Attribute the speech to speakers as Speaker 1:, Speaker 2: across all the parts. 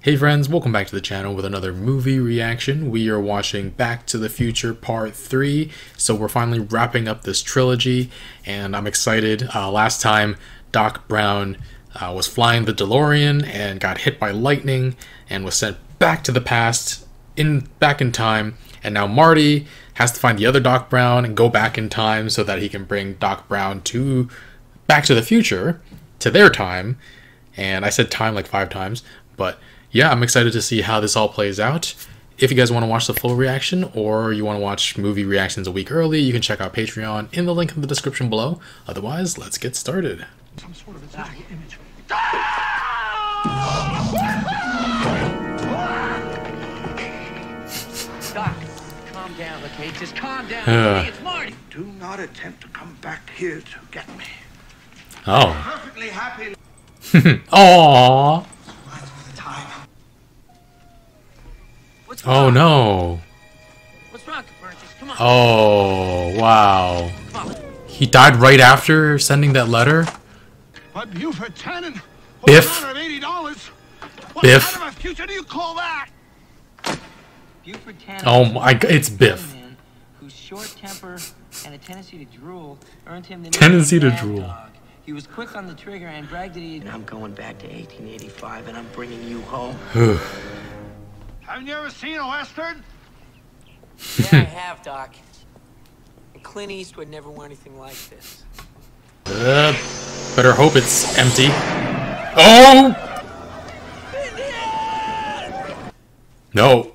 Speaker 1: Hey friends, welcome back to the channel with another movie reaction. We are watching Back to the Future Part 3, so we're finally wrapping up this trilogy, and I'm excited. Last time, Doc Brown was flying the DeLorean and got hit by lightning and was sent back to the past, back in time, and now Marty has to find the other Doc Brown and go back in time so that he can bring Doc Brown to Back to the Future, to their time. And I said time like 5 times, but yeah, I'm excited to see how this all plays out. If you guys want to watch the full reaction or you want to watch movie reactions a week early, you can check out Patreon in the link in the description below. Otherwise, let's get started.
Speaker 2: Some sort of image.
Speaker 3: Doc, calm down, okay? Just calm down. Hey, it's Marty.
Speaker 2: Do not attempt to come back here to get me.
Speaker 1: Oh.
Speaker 2: Perfectly happy.
Speaker 1: Aww.
Speaker 3: What's
Speaker 1: Oh
Speaker 3: wrong?
Speaker 1: no.
Speaker 3: What's wrong, Copernicus? Come on.
Speaker 1: Oh, wow.
Speaker 3: Come on.
Speaker 1: He died right after sending that letter?
Speaker 2: But Buford Tannen,
Speaker 1: Biff.
Speaker 2: $180. What
Speaker 1: Biff.
Speaker 2: kind of a future do you call that?
Speaker 3: Buford Tannen,
Speaker 1: Oh my, it's Biff.
Speaker 3: man whose short temper and a tendency to drool earned him the
Speaker 1: Tendency to
Speaker 3: nickname Mad
Speaker 1: drool.
Speaker 3: Dog. He was quick on the trigger and bragged that he. And I'm going back to 1885, and I'm bringing you home.
Speaker 2: Haven't you ever seen a Western?
Speaker 3: Yeah, I have, Doc. And Clint Eastwood never wore anything like this.
Speaker 1: Better hope it's empty. Oh! No.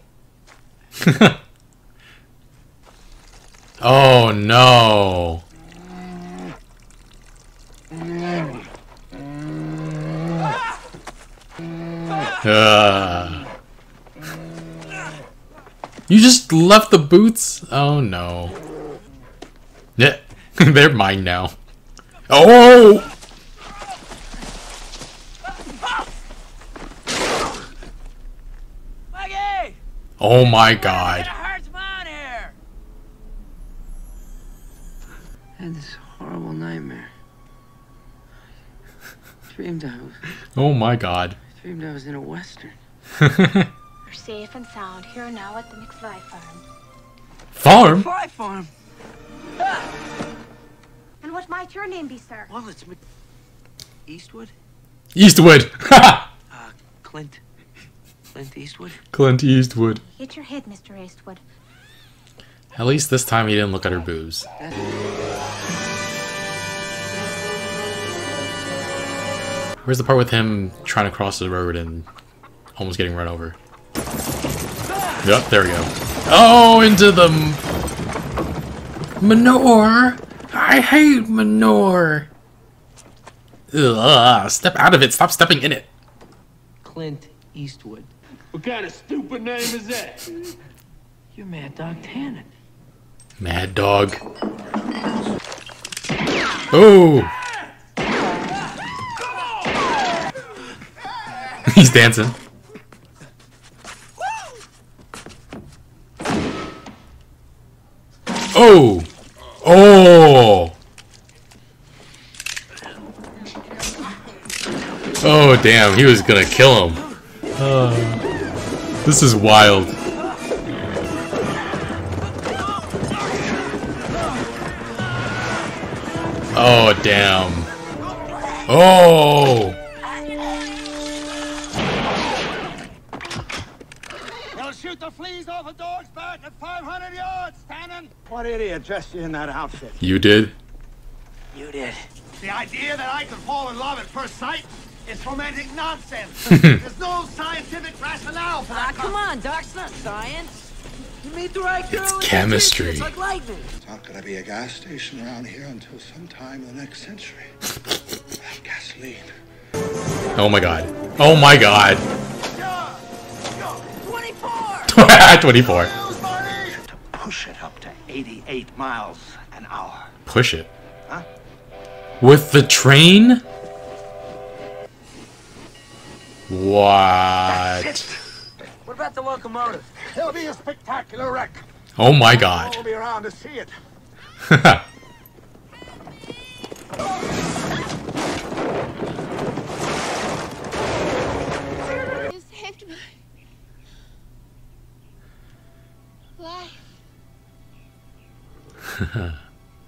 Speaker 1: Oh no. You just left the boots? Oh no. Yeah, they're mine now. Oh!
Speaker 3: Maggie!
Speaker 1: Oh my god.
Speaker 3: It hurts mine here! I had this horrible nightmare. Dreamed
Speaker 1: Oh my god.
Speaker 3: I was in a Western.
Speaker 4: We're safe and sound here now at the McFly farm.
Speaker 1: Farm?
Speaker 3: Fly farm!
Speaker 4: And what might your name be, sir?
Speaker 3: Well, it's Eastwood?
Speaker 1: Eastwood.
Speaker 3: Clint Eastwood?
Speaker 1: Clint Eastwood.
Speaker 4: Hit your head, Mr. Eastwood.
Speaker 1: At least this time he didn't look at her boobs. Where's the part with him trying to cross the road and almost getting run over? Yep, there we go. Oh, into the manure. I hate manure. Ugh, step out of it. Stop stepping in it.
Speaker 3: Clint Eastwood.
Speaker 5: What kind of stupid name is that?
Speaker 3: You're Mad Dog Tannen.
Speaker 1: Mad Dog. Oh. He's dancing. Oh! Oh! Oh, damn, he was gonna kill him. This is wild. Oh, damn. Oh!
Speaker 2: They'll shoot the fleas off a dog's back at 500 yards, Tannen. What idiot dressed you in that outfit?
Speaker 1: You did?
Speaker 3: You did.
Speaker 2: The idea that I could fall in love at first sight is romantic nonsense. There's no scientific rationale for that.
Speaker 3: Come on, Doc, it's not science. You meet the right girl.
Speaker 1: It's
Speaker 3: and
Speaker 1: chemistry.
Speaker 3: It's like lightning.
Speaker 6: There's not going to be a gas station around here until sometime in the next century. Without gasoline.
Speaker 1: Oh my god. Oh my god.
Speaker 3: 24!
Speaker 1: 24.
Speaker 2: To push it up to 88 miles an hour.
Speaker 1: Push it.
Speaker 2: Huh?
Speaker 1: With the train? What?
Speaker 3: What about the locomotive?
Speaker 2: It'll be a spectacular wreck.
Speaker 1: Oh my god.
Speaker 2: I'll be around to see it.
Speaker 4: You saved me. life.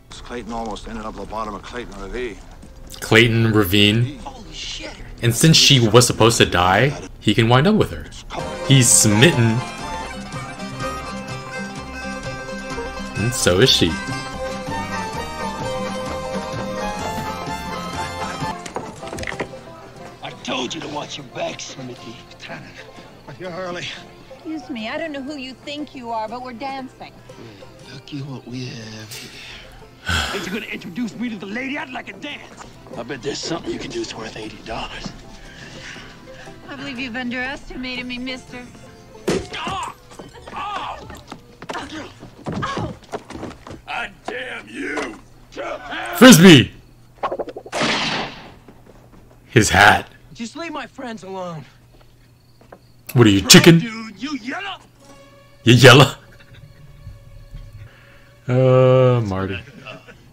Speaker 6: Clayton almost ended up at the bottom of Clayton Ravine.
Speaker 1: Clayton Ravine.
Speaker 3: Holy shit.
Speaker 1: And since she was supposed to die, he can wind up with her. He's smitten. And so is she.
Speaker 5: I told you to watch your back, Smithy.
Speaker 6: Lieutenant, you're early.
Speaker 7: Excuse me, I don't know who you think you are, but we're dancing.
Speaker 5: Look at what we have here. Ain't you gonna introduce me to the lady? I'd like a dance. I bet there's something you can do that's worth $80.
Speaker 7: I believe you've underestimated me, mister.
Speaker 5: Oh! Oh!
Speaker 7: Oh!
Speaker 5: I damn you!
Speaker 1: Frisbee! His hat.
Speaker 3: Just leave my friends alone.
Speaker 1: What are you, chicken?
Speaker 5: Dude, you yellow?
Speaker 1: You yellow? Marty.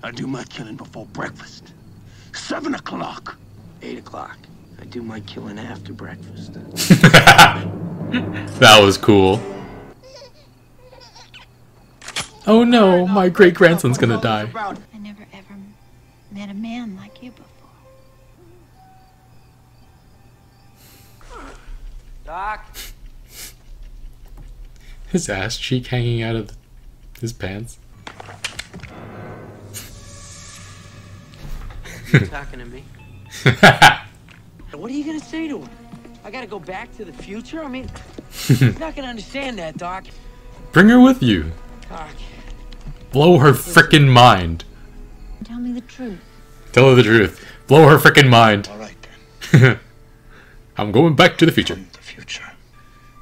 Speaker 5: I do my killing before breakfast. 7 o'clock.
Speaker 3: 8 o'clock. I do my killing after breakfast.
Speaker 1: That was cool. Oh no, my great grandson's gonna die.
Speaker 7: I never ever met a man like you before.
Speaker 3: Doc?
Speaker 1: His ass cheek hanging out of his pants.
Speaker 3: You talking to me? What are you gonna say to him? I gotta go back to the future? I mean, he's not gonna understand that, Doc.
Speaker 1: Bring her with you.
Speaker 3: Doc.
Speaker 1: Blow her frickin' mind.
Speaker 7: Tell me the truth.
Speaker 1: Tell her the truth. Blow her frickin' mind.
Speaker 6: All right, then.
Speaker 1: I'm going back to the future.
Speaker 6: The future.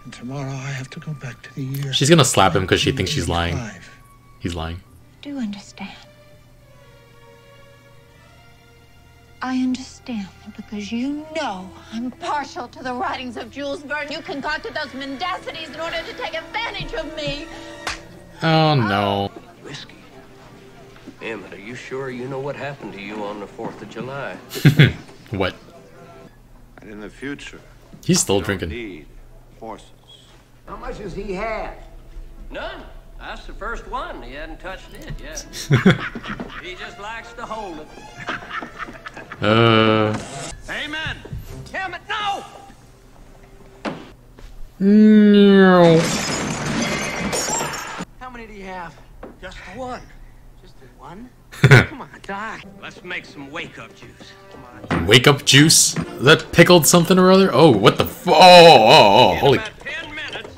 Speaker 6: And tomorrow I have to go back to the year.
Speaker 1: She's gonna slap him because she thinks she's lying.
Speaker 6: 85.
Speaker 1: He's lying.
Speaker 7: I do understand. I understand because you know I'm partial to the writings of Jules Verne. You concocted those mendacities in order to take advantage of me.
Speaker 1: Oh no.
Speaker 3: Whiskey. Emmett, are you sure you know what happened to you on the 4th of July?
Speaker 1: What?
Speaker 6: And in the future,
Speaker 1: He's still
Speaker 6: you don't
Speaker 1: drinking.
Speaker 6: need horses.
Speaker 3: How much has he had? None. That's the first one. He hadn't touched it yet. He just likes to hold it.
Speaker 2: Amen.
Speaker 3: Emmett, no!
Speaker 1: No.
Speaker 3: How many do you have?
Speaker 2: Just one.
Speaker 3: Just the one? Come on, Doc. Let's make some wake-up juice. Come on.
Speaker 1: Wake up juice? That pickled something or other? Oh, what the oh, holy.
Speaker 3: About 10 minutes.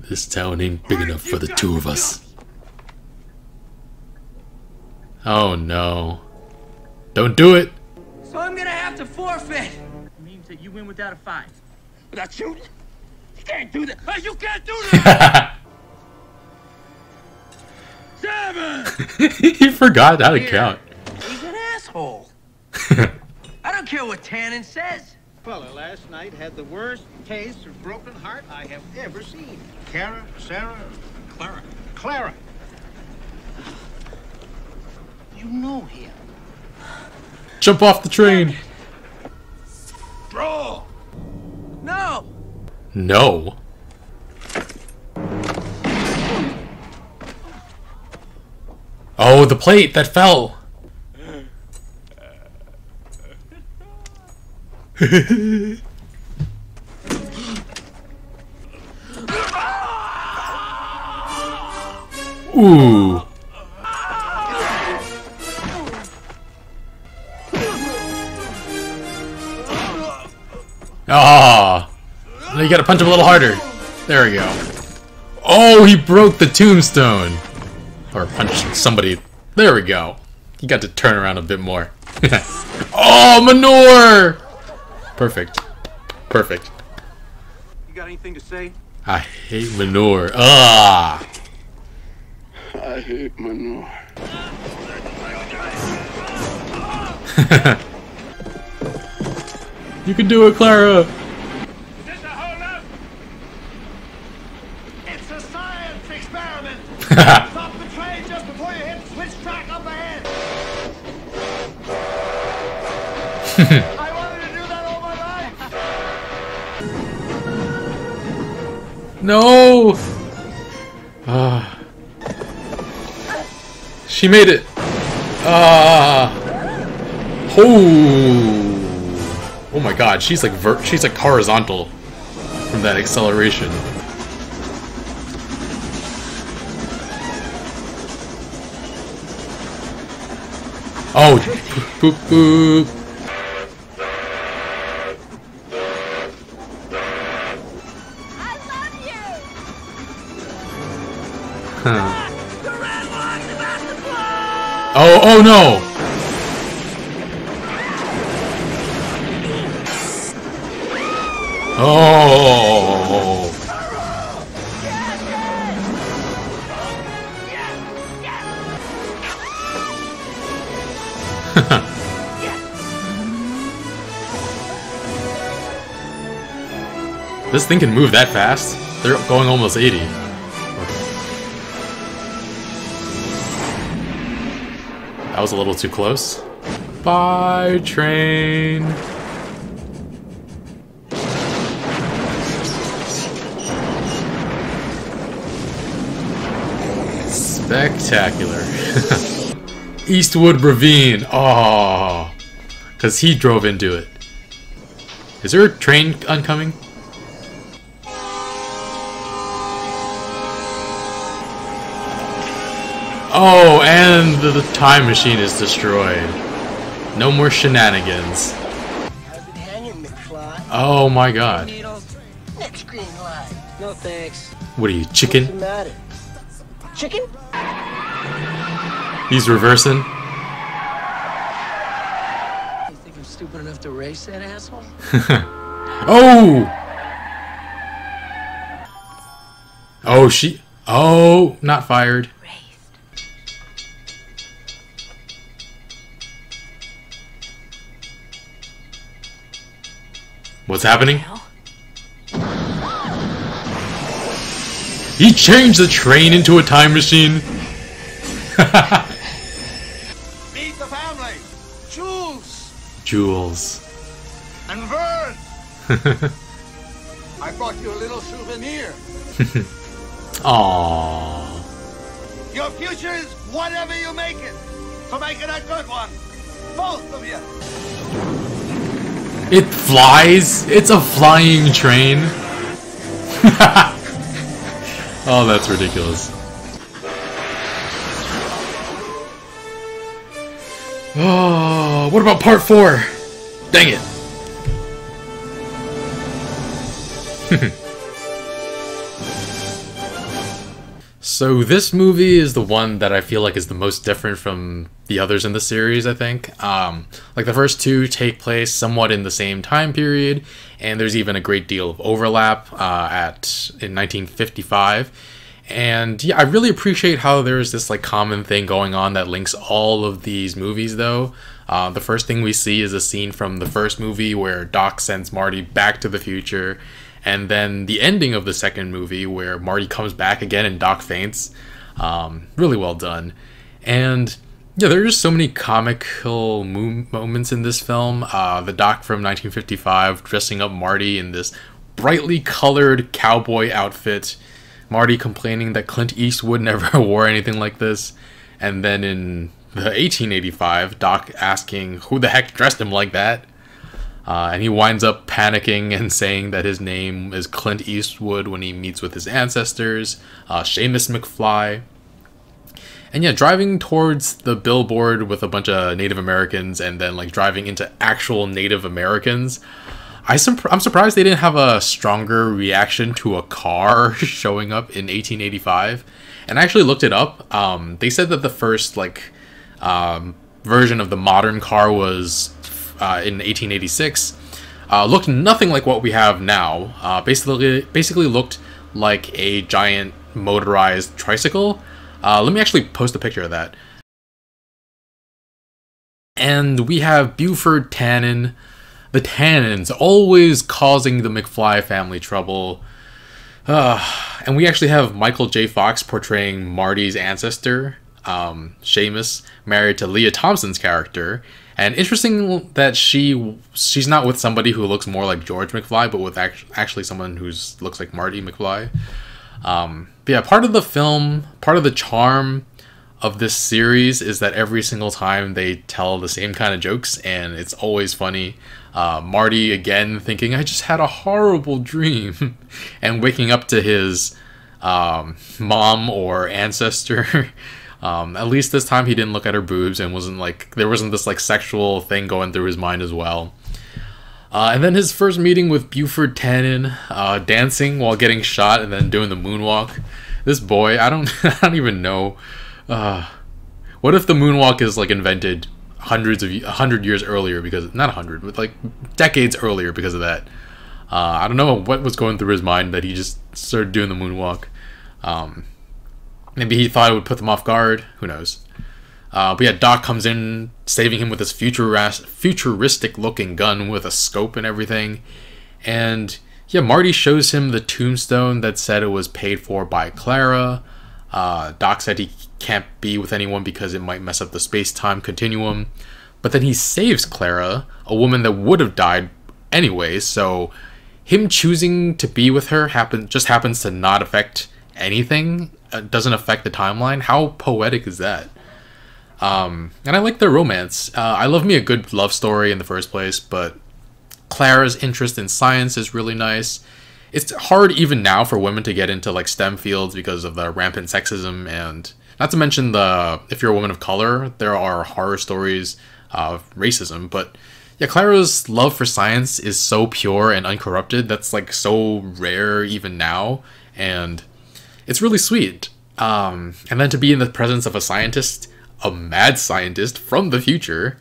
Speaker 1: This town ain't big enough for the two of us. Oh no. Don't do it.
Speaker 3: So I'm gonna have to forfeit.
Speaker 5: Means that you win without a fight. Without shooting? You can't do that. Hey, you can't do that! 7!
Speaker 1: He forgot how to count.
Speaker 3: He's an asshole. I don't care what Tannen says.
Speaker 2: Fella last night had the worst case of broken heart I have ever seen. Kara, Sarah, Clara. Clara. You know him.
Speaker 1: Jump off the train.
Speaker 2: Draw.
Speaker 3: No.
Speaker 1: No. Oh, the plate that fell. Ooh. Ah. You gotta punch him a little harder. There we go. Oh, he broke the tombstone. Or punched somebody. There we go. He got to turn around a bit more. Oh, manure! Perfect. Perfect.
Speaker 2: You got anything to say?
Speaker 1: I hate manure. Ah.
Speaker 6: I hate manure.
Speaker 1: You can do it, Clara.
Speaker 5: Is this a hold-up?
Speaker 2: It's a science experiment. Stop the train just before you hit switch track up ahead. I wanted to do that all my life.
Speaker 1: No! She made it! Oh my god, she's like horizontal from that acceleration. Oh, boop boop.
Speaker 7: I love you!
Speaker 1: Huh. Oh no! Oh! This thing can move that fast? They're going almost 80. That was a little too close. Bye, train! Spectacular. Eastwood Ravine. Oh, because he drove into it. Is there a train oncoming? Oh, and the time machine is destroyed. No more shenanigans.
Speaker 3: How's it hanging, McFly?
Speaker 1: Oh my god.
Speaker 3: Needles? Next green light. No thanks.
Speaker 1: What are you,
Speaker 3: What's the
Speaker 1: chicken?
Speaker 3: matter? Chicken?
Speaker 1: He's reversing.
Speaker 3: You think I'm stupid enough to race that asshole?
Speaker 1: Oh! Oh, she... Oh, not fired. What's happening? He changed the train into a time machine.
Speaker 2: Meet the family. Jules
Speaker 1: Jules.
Speaker 2: and Vern. I brought you a little souvenir.
Speaker 1: Aww.
Speaker 2: Your future is whatever you make it. So make it a good one. Both of you.
Speaker 1: It flies? It's a flying train? Oh, that's ridiculous. Oh, what about part 4? Dang it. So this movie is the one that I feel like is the most different from the others in the series, I think. Like the first two take place somewhat in the same time period, and there's even a great deal of overlap in 1955. And yeah, I really appreciate how there's this like common thing going on that links all of these movies though. The first thing we see is a scene from the first movie where Doc sends Marty back to the future, and then the ending of the second movie where Marty comes back again and Doc faints. Really well done. And yeah, there are just so many comical moments in this film. The Doc from 1955 dressing up Marty in this brightly colored cowboy outfit. Marty complaining that Clint Eastwood never wore anything like this. And then in the 1885, Doc asking who the heck dressed him like that. And he winds up panicking and saying that his name is Clint Eastwood when he meets with his ancestors, Seamus McFly. And yeah, driving towards the billboard with a bunch of Native Americans and then like driving into actual Native Americans. I'm surprised they didn't have a stronger reaction to a car showing up in 1885. And I actually looked it up. They said that the first like version of the modern car was in 1886. Looked nothing like what we have now. Basically looked like a giant motorized tricycle. Let me actually post a picture of that. And we have Buford Tannen. The Tannens always causing the McFly family trouble. And we actually have Michael J. Fox portraying Marty's ancestor. Seamus, married to Leah Thompson's character. And interesting that she's not with somebody who looks more like George McFly, but with actually someone who looks like Marty McFly. But yeah, part of the film, part of the charm of this series is that every single time they tell the same kind of jokes, and it's always funny. Marty again thinking, I just had a horrible dream, and waking up to his mom or ancestor. At least this time he didn't look at her boobs and there wasn't this like sexual thing going through his mind as well. And then his first meeting with Buford Tannen, dancing while getting shot and then doing the moonwalk. This boy, I don't even know. What if the moonwalk is like invented 100 years earlier because, not 100, but like decades earlier because of that. I don't know what was going through his mind that he just started doing the moonwalk. Maybe he thought it would put them off guard. Who knows? But yeah, Doc comes in, saving him with this futuristic-looking gun with a scope and everything. And yeah, Marty shows him the tombstone that said it was paid for by Clara. Doc said he can't be with anyone because it might mess up the space-time continuum. But then he saves Clara, a woman that would have died anyway. So him choosing to be with her just happens to not affect anything. Doesn't affect the timeline. How poetic is that? And I like their romance. I love me a good love story in the first place, but Clara's interest in science is really nice. It's hard even now for women to get into like STEM fields because of the rampant sexism, and not to mention if you're a woman of color, there are horror stories of racism. But yeah, Clara's love for science is so pure and uncorrupted. That's like so rare even now, and it's really sweet. And then to be in the presence of a scientist, a mad scientist from the future,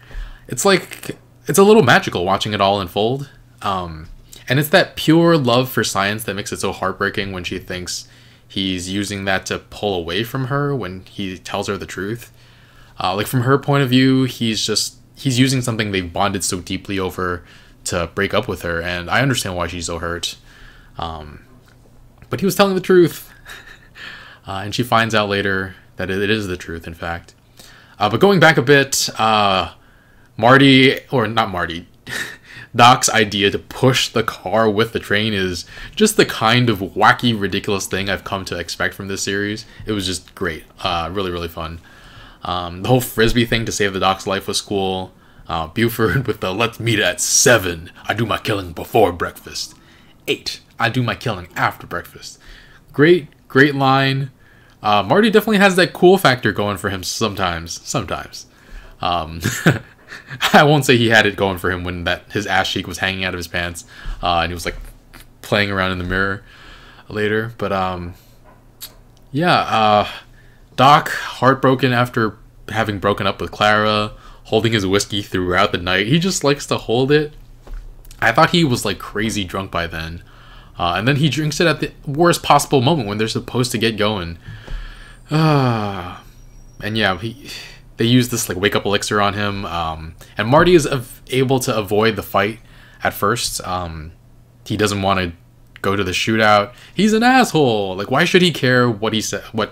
Speaker 1: it's a little magical watching it all unfold. And it's that pure love for science that makes it so heartbreaking when she thinks he's using that to pull away from her when he tells her the truth. Like from her point of view, he's using something they've bonded so deeply over to break up with her, and I understand why she's so hurt. But he was telling the truth. And she finds out later that it is the truth, in fact. But going back a bit, Doc's idea to push the car with the train is just the kind of wacky, ridiculous thing I've come to expect from this series. It was just great. Really, really fun. The whole Frisbee thing to save the Doc's life was cool. Buford with the let's meet at 7. I do my killing before breakfast. 8. I do my killing after breakfast. Great line. Marty definitely has that cool factor going for him sometimes. I won't say he had it going for him when his ass cheek was hanging out of his pants, and he was like playing around in the mirror later. But Doc, heartbroken after having broken up with Clara, holding his whiskey throughout the night. He just likes to hold it. I thought he was like crazy drunk by then. And then he drinks it at the worst possible moment when they're supposed to get going. And yeah, they use this like wake up elixir on him. And Marty is able to avoid the fight at first. He doesn't want to go to the shootout. He's an asshole. Like, why should he care what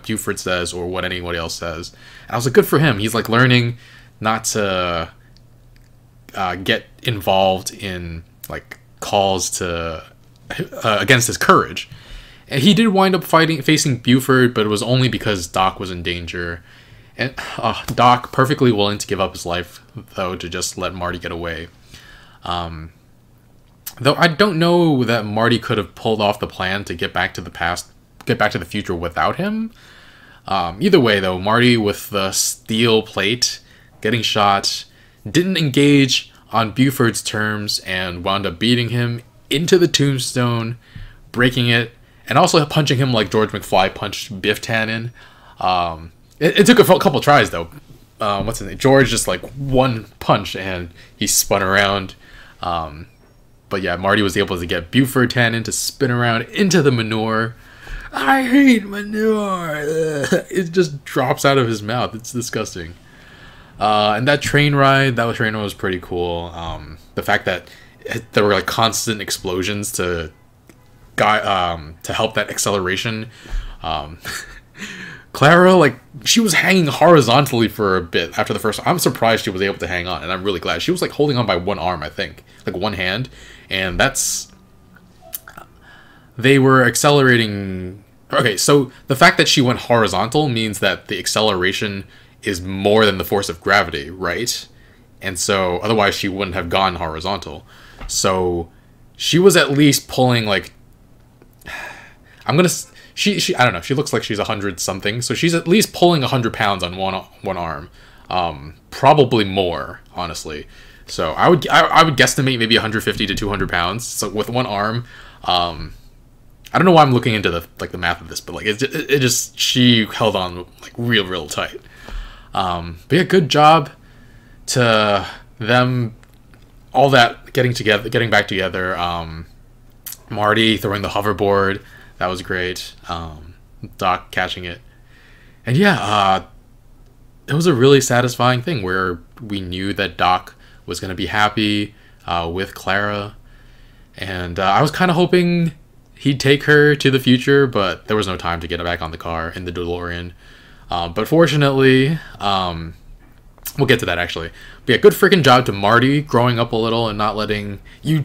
Speaker 1: Buford says or what anybody else says? And I was like, good for him. He's like learning not to get involved in like calls to against his courage. And he did wind up facing Buford, but it was only because Doc was in danger. And Doc perfectly willing to give up his life though to just let Marty get away. Though I don't know that Marty could have pulled off the plan to get back to the future without him. Either way though, Marty with the steel plate getting shot didn't engage on Buford's terms and wound up beating him into the tombstone, breaking it, and also punching him like George McFly punched Biff Tannen. It took a couple tries though. What's his name? George just like one punch and he spun around. But yeah, Marty was able to get Buford Tannen to spin around into the manure. I hate manure. It just drops out of his mouth. It's disgusting. And that train ride was pretty cool. The fact that there were like constant explosions to help that acceleration. Clara, like, she was hanging horizontally for a bit after the first. I'm surprised she was able to hang on, and I'm really glad. She was like holding on by one arm, I think, like one hand, and that's. They were accelerating. Okay, so the fact that she went horizontal means that the acceleration is more than the force of gravity, right? And so otherwise she wouldn't have gone horizontal. So she was at least pulling like. She I don't know, she looks like she's 100 something, so she's at least pulling 100 pounds on one arm, probably more, honestly. So I would guesstimate maybe 150 to 200 pounds. So with one arm, I don't know why I'm looking into the math of this, but like it just she held on like real tight. But yeah, good job to them. All that getting back together. Marty throwing the hoverboard. That was great. Doc catching it. And yeah, it was a really satisfying thing where we knew that Doc was going to be happy with Clara. And I was kind of hoping he'd take her to the future, but there was no time to get back on the car in the DeLorean. But fortunately, we'll get to that actually. But yeah, good freaking job to Marty growing up a little and not letting you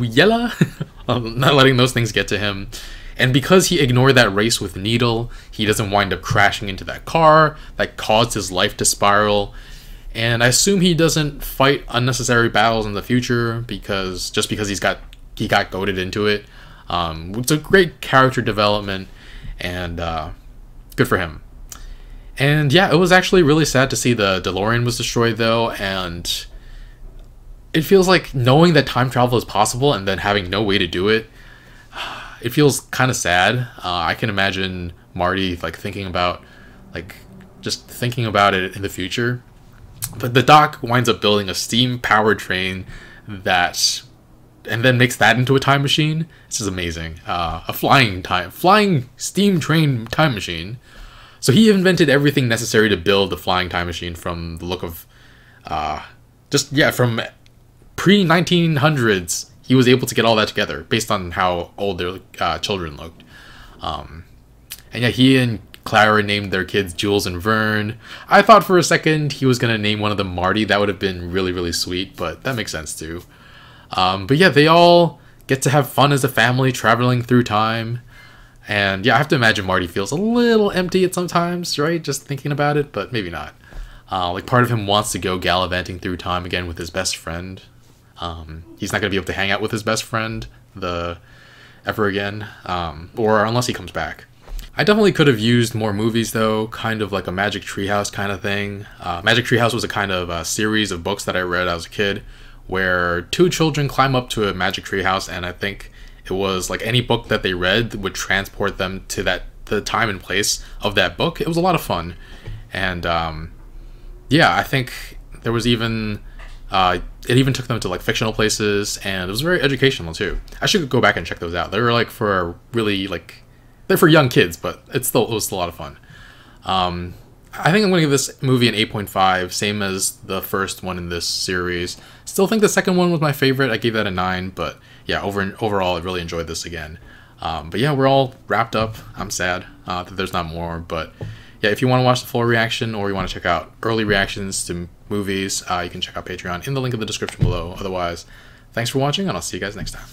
Speaker 1: yella, not letting those things get to him. And because he ignored that race with Needle, he doesn't wind up crashing into that car that caused his life to spiral. And I assume he doesn't fight unnecessary battles in the future because he got goaded into it. It's a great character development, and good for him. And yeah, it was actually really sad to see the DeLorean was destroyed though, and it feels like knowing that time travel is possible and then having no way to do it, it feels kind of sad. I can imagine Marty like thinking about it in the future. But the Doc winds up building a steam-powered train and then makes that into a time machine. This is amazing. A flying steam train time machine. So he invented everything necessary to build the flying time machine from the look of, from pre-1900s. He was able to get all that together based on how old their children looked. And yeah, he and Clara named their kids Jules and Vern. I thought for a second he was going to name one of them Marty. That would have been really sweet, but that makes sense too. But yeah, they all get to have fun as a family traveling through time. And yeah, I have to imagine Marty feels a little empty at sometimes, right? Just thinking about it, but maybe not. Like part of him wants to go gallivanting through time again with his best friend. He's not going to be able to hang out with his best friend ever again, or unless he comes back. I definitely could have used more movies though, kind of like a Magic Treehouse kind of thing. Magic Treehouse was a kind of a series of books that I read as a kid, where two children climb up to a magic treehouse, and I think it was like any book that they read would transport them to the time and place of that book. It was a lot of fun, and yeah, I think there was even it even took them to like fictional places, and it was very educational too. I should go back and check those out. They were like they're for young kids, but it was still a lot of fun. I think I'm going to give this movie an 8.5, same as the first one in this series. Still think the second one was my favorite. I gave that a 9, but yeah, overall, I really enjoyed this again. But yeah, we're all wrapped up. I'm sad that there's not more, but yeah, if you want to watch the full reaction or you want to check out early reactions to movies, you can check out Patreon in the link in the description below. Otherwise, thanks for watching, and I'll see you guys next time.